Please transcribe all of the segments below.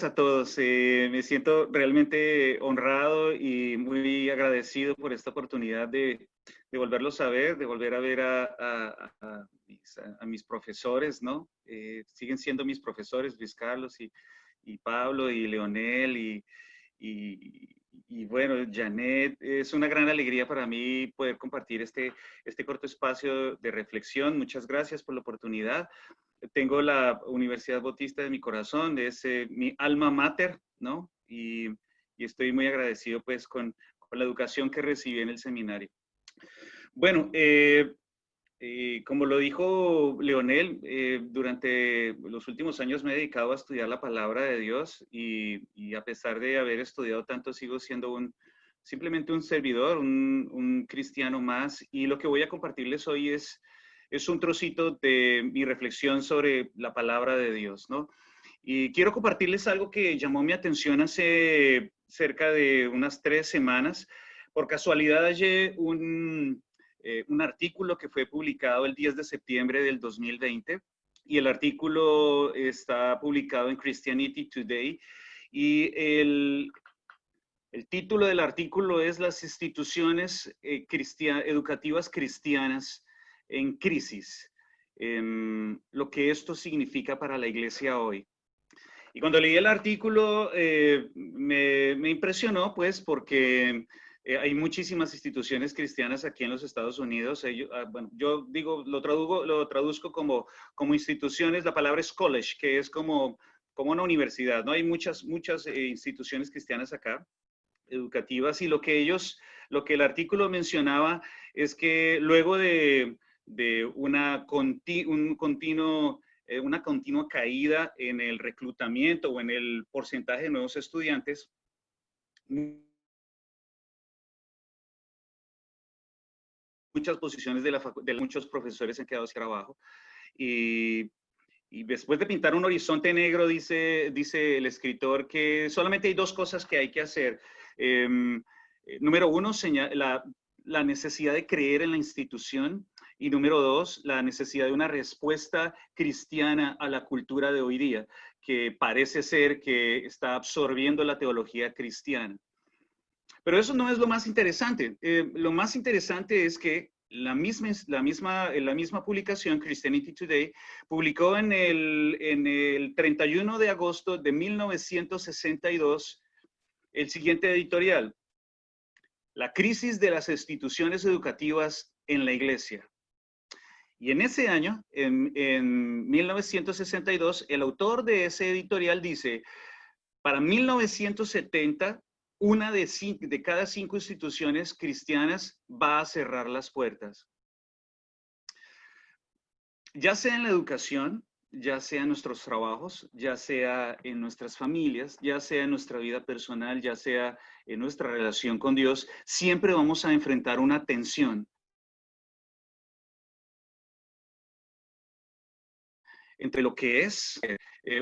A todos. Me siento realmente honrado y muy agradecido por esta oportunidad de volverlos a ver, de volver a ver a mis profesores, ¿no? Siguen siendo mis profesores, Luis Carlos y Pablo y Leonel y bueno, Janet. Es una gran alegría para mí poder compartir este corto espacio de reflexión. Muchas gracias por la oportunidad. Tengo la Universidad Bautista de mi corazón, es mi alma mater, ¿no? Y estoy muy agradecido pues con la educación que recibí en el seminario. Bueno, como lo dijo Leonel, durante los últimos años me he dedicado a estudiar la palabra de Dios y a pesar de haber estudiado tanto, sigo siendo simplemente un servidor, un cristiano más. Y lo que voy a compartirles hoy es un trocito de mi reflexión sobre la palabra de Dios, ¿no? Y quiero compartirles algo que llamó mi atención hace cerca de unas 3 semanas. Por casualidad hallé un artículo que fue publicado el 10 de septiembre del 2020 y el artículo está publicado en Christianity Today y el título del artículo es Las instituciones educativas cristianas en crisis, lo que esto significa para la iglesia hoy. Y cuando leí el artículo me impresionó, pues, porque hay muchísimas instituciones cristianas aquí en los Estados Unidos. Bueno, yo digo, lo traduzco como instituciones. La palabra es college, que es como una universidad, ¿no? Hay muchas instituciones cristianas acá, educativas, y lo que el artículo mencionaba es que luego de una continua caída en el reclutamiento o en el porcentaje de nuevos estudiantes, muchas posiciones de muchos profesores han quedado sin trabajo. Y después de pintar un horizonte negro, dice el escritor que solamente hay 2 cosas que hay que hacer. Número 1, la necesidad de creer en la institución. Y número 2, la necesidad de una respuesta cristiana a la cultura de hoy día, que parece ser que está absorbiendo la teología cristiana. Pero eso no es lo más interesante. Lo más interesante es que la misma publicación, Christianity Today, publicó en el 31 de agosto de 1962 el siguiente editorial: La crisis de las instituciones educativas en la iglesia. Y en ese año, en 1962, el autor de ese editorial dice: para 1970, una de cada 5 instituciones cristianas va a cerrar las puertas. Ya sea en la educación, ya sea en nuestros trabajos, ya sea en nuestras familias, ya sea en nuestra vida personal, ya sea en nuestra relación con Dios, siempre vamos a enfrentar una tensión entre lo que es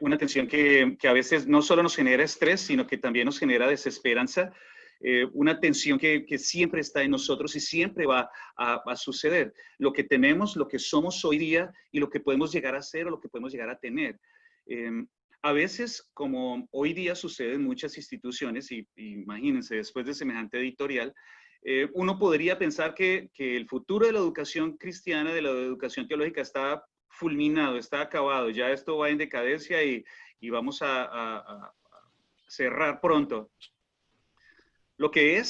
una tensión que a veces no solo nos genera estrés, sino que también nos genera desesperanza, una tensión que siempre está en nosotros y siempre va a suceder. Lo que tenemos, lo que somos hoy día y lo que podemos llegar a ser o lo que podemos llegar a tener. A veces, como hoy día sucede en muchas instituciones, y imagínense, después de semejante editorial, uno podría pensar que el futuro de la educación cristiana, de la educación teológica, está fulminado, está acabado, ya esto va en decadencia y vamos a cerrar pronto. Lo que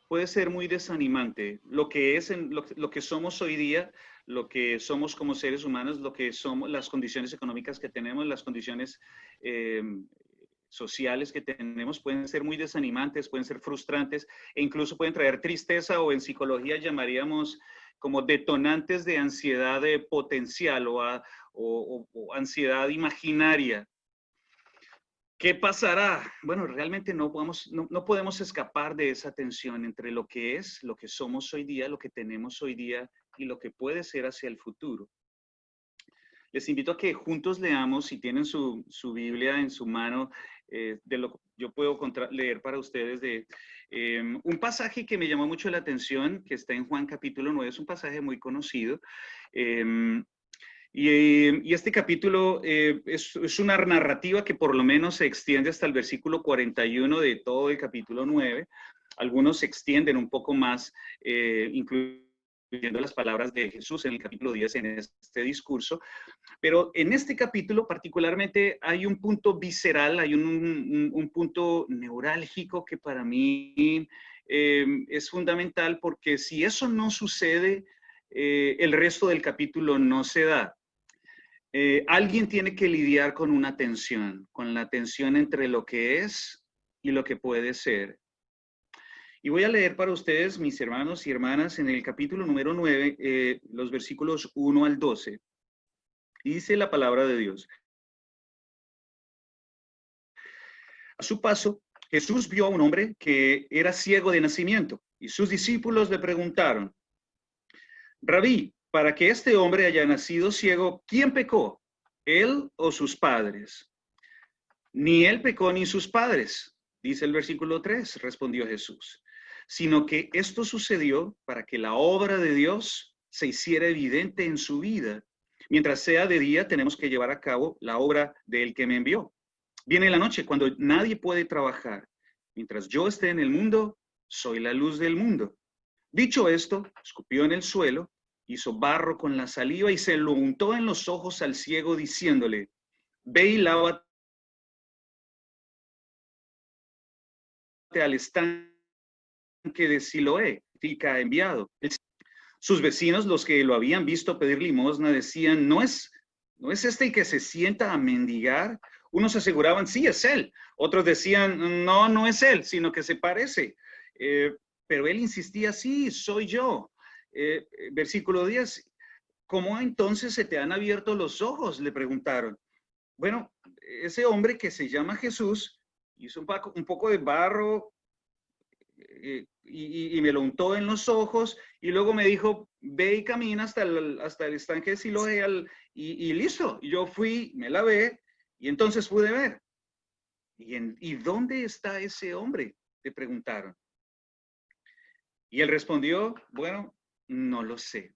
puede ser muy desanimante. Lo que lo que somos hoy día, lo que somos como seres humanos, lo que somos, las condiciones económicas que tenemos, las condiciones sociales que tenemos, pueden ser muy desanimantes, pueden ser frustrantes e incluso pueden traer tristeza, o en psicología llamaríamos como detonantes de ansiedad potencial o ansiedad imaginaria. ¿Qué pasará? Bueno, realmente no podemos escapar de esa tensión entre lo que es, lo que somos hoy día, lo que tenemos hoy día y lo que puede ser hacia el futuro. Les invito a que juntos leamos, si tienen su Biblia en su mano, yo puedo leer para ustedes un pasaje que me llamó mucho la atención, que está en Juan capítulo 9, es un pasaje muy conocido. Y este capítulo es una narrativa que por lo menos se extiende hasta el versículo 41 de todo el capítulo 9. Algunos se extienden un poco más, incluyendo las palabras de Jesús en el capítulo 10 en este discurso. Pero en este capítulo particularmente hay un punto visceral, hay un punto neurálgico que para mí es fundamental, porque si eso no sucede, el resto del capítulo no se da. Alguien tiene que lidiar con una tensión, con la tensión entre lo que es y lo que puede ser. Y voy a leer para ustedes, mis hermanos y hermanas, en el capítulo número 9, los versículos 1 al 12. Dice la palabra de Dios: a su paso, Jesús vio a un hombre que era ciego de nacimiento, y sus discípulos le preguntaron: Rabí, para que este hombre haya nacido ciego, ¿quién pecó, él o sus padres? Ni él pecó ni sus padres, dice el versículo 3, respondió Jesús, sino que esto sucedió para que la obra de Dios se hiciera evidente en su vida. Mientras sea de día, tenemos que llevar a cabo la obra del que me envió. Viene la noche cuando nadie puede trabajar. Mientras yo esté en el mundo, soy la luz del mundo. Dicho esto, escupió en el suelo, hizo barro con la saliva y se lo untó en los ojos al ciego, diciéndole: ve y lávate al estanque de Siloé, significa enviado. Sus vecinos, los que lo habían visto pedir limosna, decían: ¿no es este el que se sienta a mendigar? Unos aseguraban: sí, es él. Otros decían: no, no es él, sino que se parece. Pero él insistía: sí, soy yo. Versículo 10, ¿cómo entonces se te han abierto los ojos?, le preguntaron. Bueno, ese hombre que se llama Jesús hizo un poco de barro y me lo untó en los ojos, y luego me dijo: ve y camina hasta el estanque de Siloé, y listo. Yo fui, me lavé, y entonces pude ver. ¿Y dónde está ese hombre?, le preguntaron. Y él respondió: bueno, no lo sé.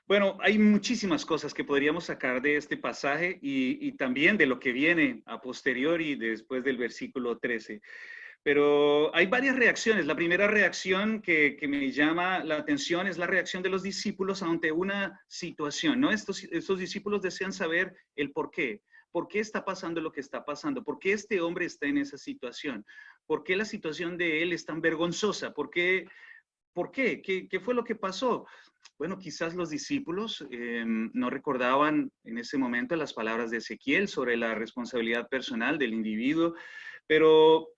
Bueno, hay muchísimas cosas que podríamos sacar de este pasaje y también de lo que viene a posteriori después del versículo 13. Pero hay varias reacciones. La primera reacción que me llama la atención es la reacción de los discípulos ante una situación, ¿no? Estos discípulos desean saber el por qué. ¿Por qué está pasando lo que está pasando? ¿Por qué este hombre está en esa situación? ¿Por qué la situación de él es tan vergonzosa? ¿Por qué? ¿Qué fue lo que pasó? Bueno, quizás los discípulos no recordaban en ese momento las palabras de Ezequiel sobre la responsabilidad personal del individuo, pero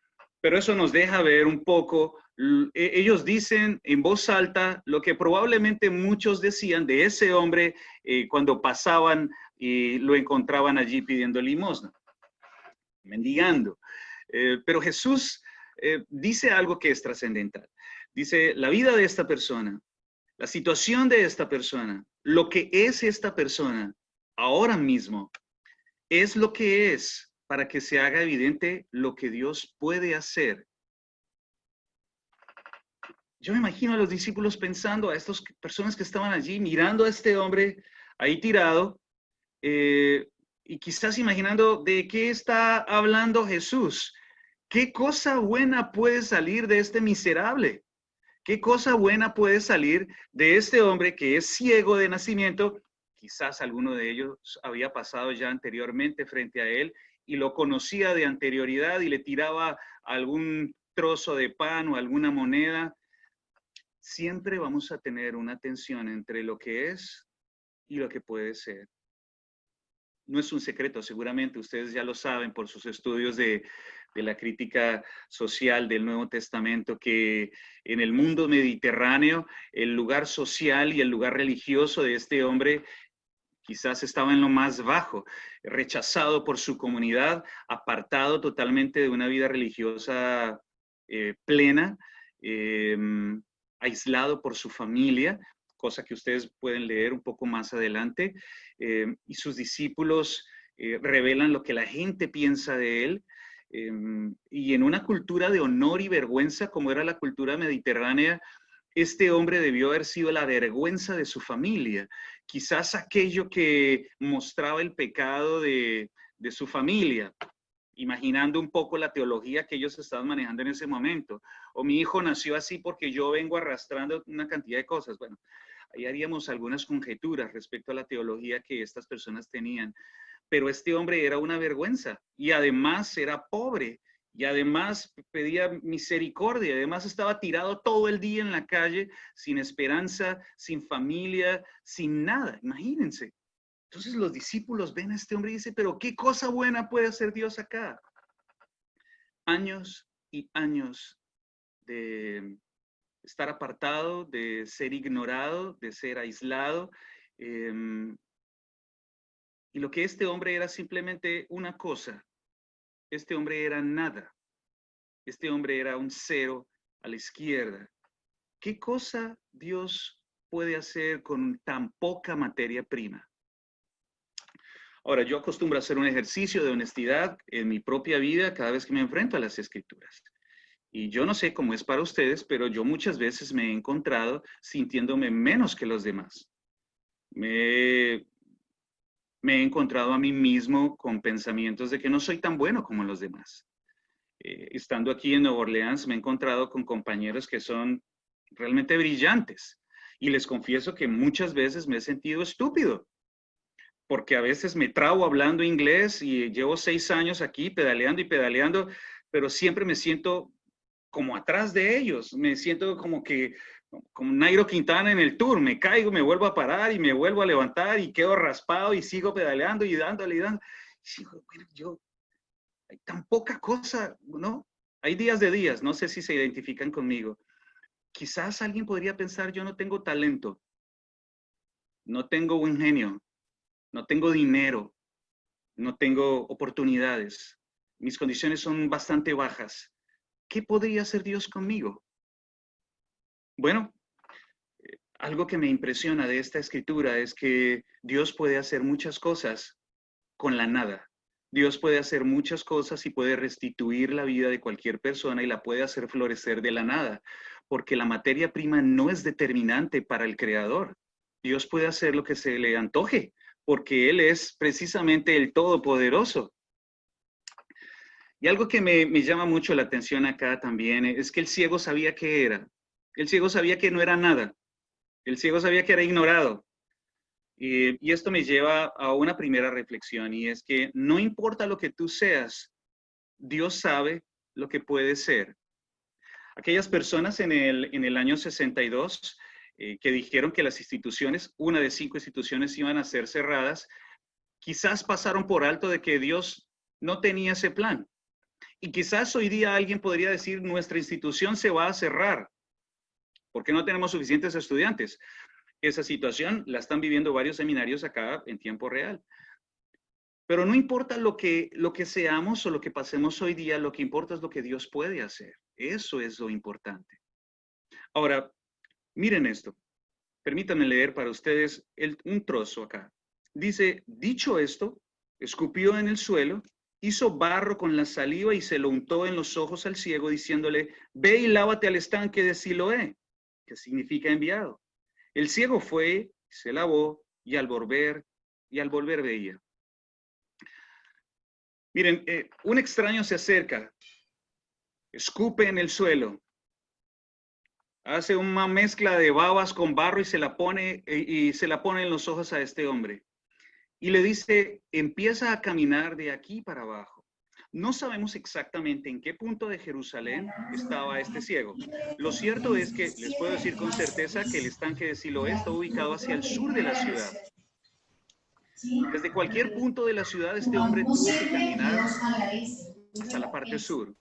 eso nos deja ver un poco. Ellos dicen en voz alta lo que probablemente muchos decían de ese hombre cuando pasaban y lo encontraban allí pidiendo limosna, mendigando. Pero Jesús dice algo que es trascendental. Dice: la vida de esta persona, la situación de esta persona, lo que es esta persona ahora mismo, es lo que es para que se haga evidente lo que Dios puede hacer. Yo me imagino a los discípulos pensando, a estas personas que estaban allí mirando a este hombre ahí tirado, y quizás imaginando de qué está hablando Jesús. ¿Qué cosa buena puede salir de este miserable? ¿Qué cosa buena puede salir de este hombre que es ciego de nacimiento? Quizás alguno de ellos había pasado ya anteriormente frente a él y lo conocía de anterioridad y le tiraba algún trozo de pan o alguna moneda. Siempre vamos a tener una tensión entre lo que es y lo que puede ser. No es un secreto, seguramente ustedes ya lo saben por sus estudios de la crítica social del Nuevo Testamento, que en el mundo mediterráneo el lugar social y el lugar religioso de este hombre quizás estaba en lo más bajo, rechazado por su comunidad, apartado totalmente de una vida religiosa plena, aislado por su familia, cosa que ustedes pueden leer un poco más adelante, y sus discípulos revelan lo que la gente piensa de él, y en una cultura de honor y vergüenza como era la cultura mediterránea, Este hombre debió haber sido la vergüenza de su familia, quizás aquello que mostraba el pecado de su familia, imaginando un poco la teología que ellos estaban manejando en ese momento. O mi hijo nació así porque yo vengo arrastrando una cantidad de cosas. Bueno, ahí haríamos algunas conjeturas respecto a la teología que estas personas tenían. Pero este hombre era una vergüenza y además era pobre y además pedía misericordia, además estaba tirado todo el día en la calle sin esperanza, sin familia, sin nada, imagínense. Entonces los discípulos ven a este hombre y dicen, pero ¿qué cosa buena puede hacer Dios acá? Años y años de estar apartado, de ser ignorado, de ser aislado. Y lo que este hombre era simplemente una cosa. Este hombre era nada. Este hombre era un cero a la izquierda. ¿Qué cosa Dios puede hacer con tan poca materia prima? Ahora, yo acostumbro a hacer un ejercicio de honestidad en mi propia vida cada vez que me enfrento a las escrituras. Y yo no sé cómo es para ustedes, pero yo muchas veces me he encontrado sintiéndome menos que los demás. Me he encontrado a mí mismo con pensamientos de que no soy tan bueno como los demás. Estando aquí en Nueva Orleans, me he encontrado con compañeros que son realmente brillantes. Y les confieso que muchas veces me he sentido estúpido, porque a veces me trabo hablando inglés y llevo 6 años aquí pedaleando y pedaleando, pero siempre me siento como atrás de ellos. Me siento como Nairo Quintana en el Tour, me caigo, me vuelvo a parar y me vuelvo a levantar y quedo raspado y sigo pedaleando y dándole y dando. Y digo, bueno, yo, hay tan poca cosa, ¿no? Hay días de días, no sé si se identifican conmigo. Quizás alguien podría pensar, yo no tengo talento, no tengo buen genio, no tengo dinero, no tengo oportunidades, mis condiciones son bastante bajas. ¿Qué podría hacer Dios conmigo? Bueno, algo que me impresiona de esta escritura es que Dios puede hacer muchas cosas con la nada. Dios puede hacer muchas cosas y puede restituir la vida de cualquier persona y la puede hacer florecer de la nada, porque la materia prima no es determinante para el creador. Dios puede hacer lo que se le antoje, porque Él es precisamente el Todopoderoso. Y algo que me llama mucho la atención acá también es que el ciego sabía qué era. El ciego sabía que no era nada. El ciego sabía que era ignorado. Y esto me lleva a una primera reflexión, y es que no importa lo que tú seas, Dios sabe lo que puedes ser. Aquellas personas en el año 62 que dijeron que las instituciones, una de 5 instituciones iban a ser cerradas, quizás pasaron por alto de que Dios no tenía ese plan. Y quizás hoy día alguien podría decir, nuestra institución se va a cerrar porque no tenemos suficientes estudiantes. Esa situación la están viviendo varios seminarios acá en tiempo real. Pero no importa lo que seamos o lo que pasemos hoy día, lo que importa es lo que Dios puede hacer. Eso es lo importante. Ahora, miren esto. Permítanme leer para ustedes un trozo acá. Dice, dicho esto, escupió en el suelo, hizo barro con la saliva y se lo untó en los ojos al ciego, diciéndole, ve y lávate al estanque de Siloé, que significa enviado. El ciego fue, se lavó y al volver veía. Miren, un extraño se acerca, escupe en el suelo, hace una mezcla de babas con barro y se la pone en los ojos a este hombre. Y le dice, empieza a caminar de aquí para abajo. No sabemos exactamente en qué punto de Jerusalén estaba este ciego. Lo cierto es que les puedo decir con certeza que el estanque de Siloé está ubicado hacia el sur de la ciudad. Desde cualquier punto de la ciudad, este hombre tuvo que caminar hasta la parte sur.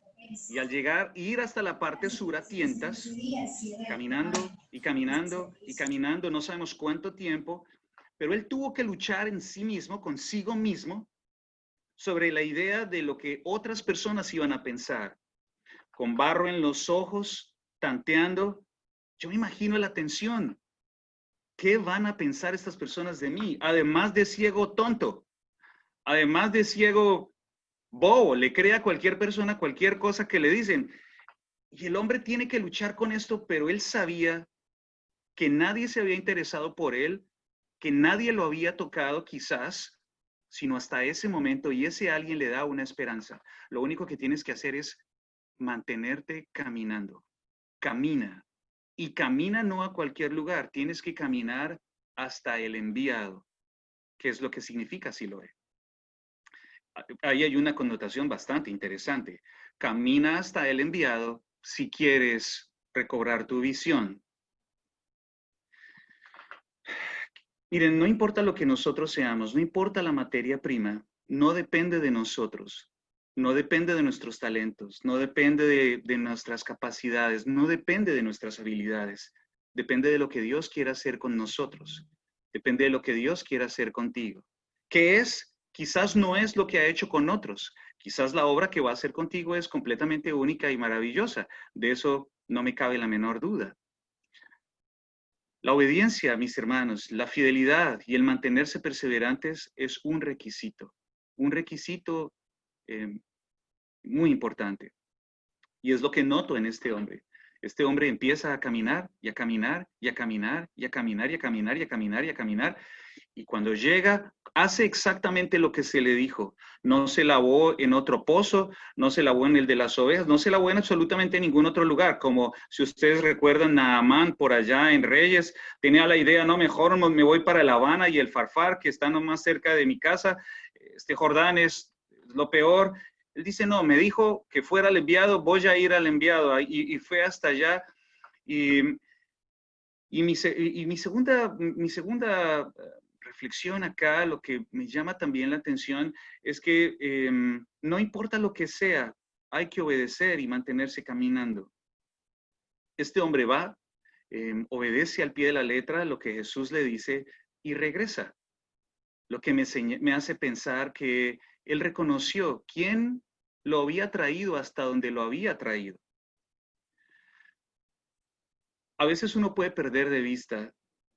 Y al ir hasta la parte sur a tientas, caminando y caminando y caminando, no sabemos cuánto tiempo, pero él tuvo que luchar en sí mismo, consigo mismo, sobre la idea de lo que otras personas iban a pensar. Con barro en los ojos, tanteando, yo me imagino la tensión. ¿Qué van a pensar estas personas de mí? Además de ciego tonto, además de ciego bobo, le cree a cualquier persona cualquier cosa que le dicen. Y el hombre tiene que luchar con esto, pero él sabía que nadie se había interesado por él, que nadie lo había tocado quizás, sino hasta ese momento, y ese alguien le da una esperanza. Lo único que tienes que hacer es mantenerte caminando. Camina. Y camina no a cualquier lugar, tienes que caminar hasta el enviado, que es lo que significa Siloé. Ahí hay una connotación bastante interesante. Camina hasta el enviado si quieres recobrar tu visión. Miren, no importa lo que nosotros seamos, no importa la materia prima, no depende de nosotros, no depende de nuestros talentos, no depende de nuestras capacidades, no depende de nuestras habilidades, depende de lo que Dios quiera hacer con nosotros, depende de lo que Dios quiera hacer contigo. ¿Qué es? Quizás no es lo que ha hecho con otros, quizás la obra que va a hacer contigo es completamente única y maravillosa, de eso no me cabe la menor duda. La obediencia, mis hermanos, la fidelidad y el mantenerse perseverantes es un requisito eh, muy importante. Y es lo que noto en este hombre. Este hombre empieza a caminar y a caminar y a caminar y a caminar y a caminar y a caminar y a caminar. Y cuando llega, hace exactamente lo que se le dijo. No se lavó en otro pozo, no se lavó en el de las ovejas, no se lavó en absolutamente ningún otro lugar. Como si ustedes recuerdan, Naamán por allá en Reyes tenía la idea, no, mejor me voy para La Habana y el Farfar, que está más cerca de mi casa. Este Jordán es lo peor. Él dice, no, me dijo que fuera al enviado, voy a ir al enviado. Y fue hasta allá. Y, mi segunda reflexión acá, lo que me llama también la atención es que no importa lo que sea, hay que obedecer y mantenerse caminando. Este hombre va, obedece al pie de la letra lo que Jesús le dice y regresa. Lo que me hace pensar que él reconoció quién lo había traído hasta donde lo había traído. A veces uno puede perder de vista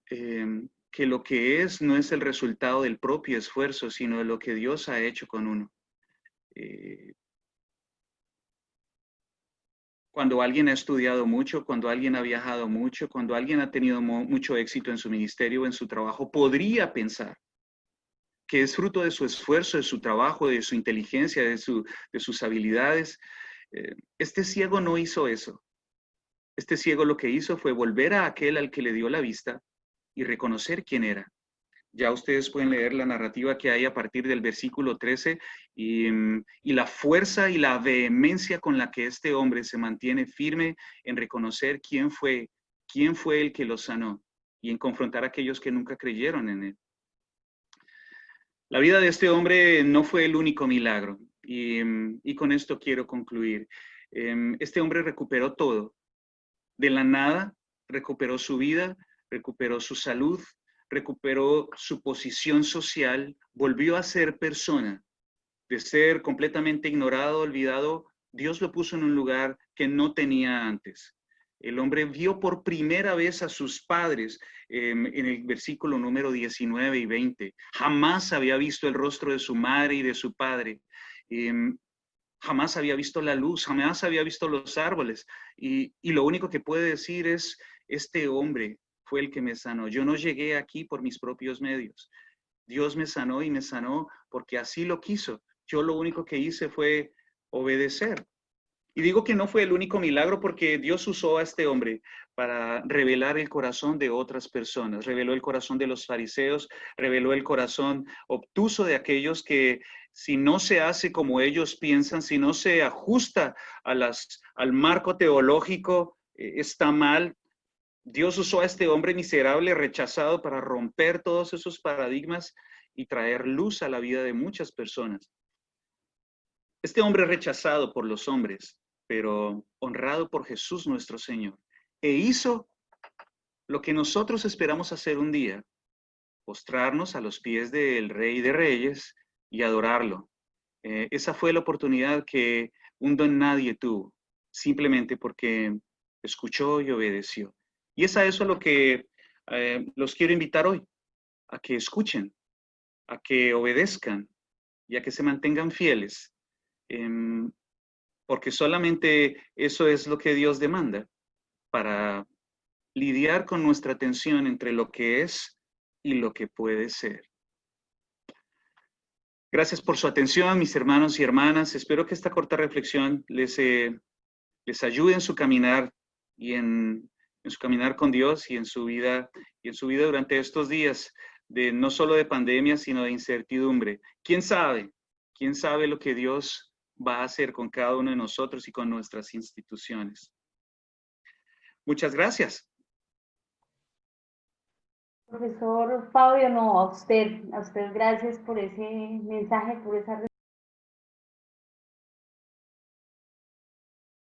que lo que es no es el resultado del propio esfuerzo, sino de lo que Dios ha hecho con uno. Cuando alguien ha estudiado mucho, cuando alguien ha viajado mucho, cuando alguien ha tenido mucho éxito en su ministerio o en su trabajo, podría pensar que es fruto de su esfuerzo, de su trabajo, de su inteligencia, de sus habilidades. Este ciego no hizo eso. Este ciego lo que hizo fue volver a aquel al que le dio la vista y reconocer quién era. Ya ustedes pueden leer la narrativa que hay a partir del versículo 13 y la fuerza y la vehemencia con la que este hombre se mantiene firme en reconocer quién fue el que lo sanó y en confrontar a aquellos que nunca creyeron en él. La vida de este hombre no fue el único milagro y con esto quiero concluir. Este hombre recuperó todo. De la nada, recuperó su vida, recuperó su salud, recuperó su posición social, volvió a ser persona. De ser completamente ignorado, olvidado, Dios lo puso en un lugar que no tenía antes. El hombre vio por primera vez a sus padres en el versículo número 19 y 20. Jamás había visto el rostro de su madre y de su padre. Jamás había visto la luz, jamás había visto los árboles. Y lo único que puede decir es, este hombre fue el que me sanó. Yo no llegué aquí por mis propios medios. Dios me sanó y me sanó porque así lo quiso. Yo lo único que hice fue obedecer. Y digo que no fue el único milagro porque Dios usó a este hombre para revelar el corazón de otras personas. Reveló el corazón de los fariseos, reveló el corazón obtuso de aquellos que si no se hace como ellos piensan, si no se ajusta al marco teológico, está mal. Dios usó a este hombre miserable, rechazado, para romper todos esos paradigmas y traer luz a la vida de muchas personas. Este hombre rechazado por los hombres, pero honrado por Jesús nuestro Señor, e hizo lo que nosotros esperamos hacer un día, postrarnos a los pies del Rey de Reyes y adorarlo. Esa fue la oportunidad que un don nadie tuvo, simplemente porque escuchó y obedeció. Y es a eso a lo que los quiero invitar hoy, a que escuchen, a que obedezcan y a que se mantengan fieles. Porque solamente eso es lo que Dios demanda para lidiar con nuestra tensión entre lo que es y lo que puede ser. Gracias por su atención, mis hermanos y hermanas. Espero que esta corta reflexión les ayude en su caminar y en su caminar con Dios y en su vida durante estos días de no solo de pandemia, sino de incertidumbre. ¿Quién sabe? ¿Quién sabe lo que Dios va a hacer con cada uno de nosotros y con nuestras instituciones? Muchas gracias. Profesor Fabio, no, a usted gracias por ese mensaje, por esa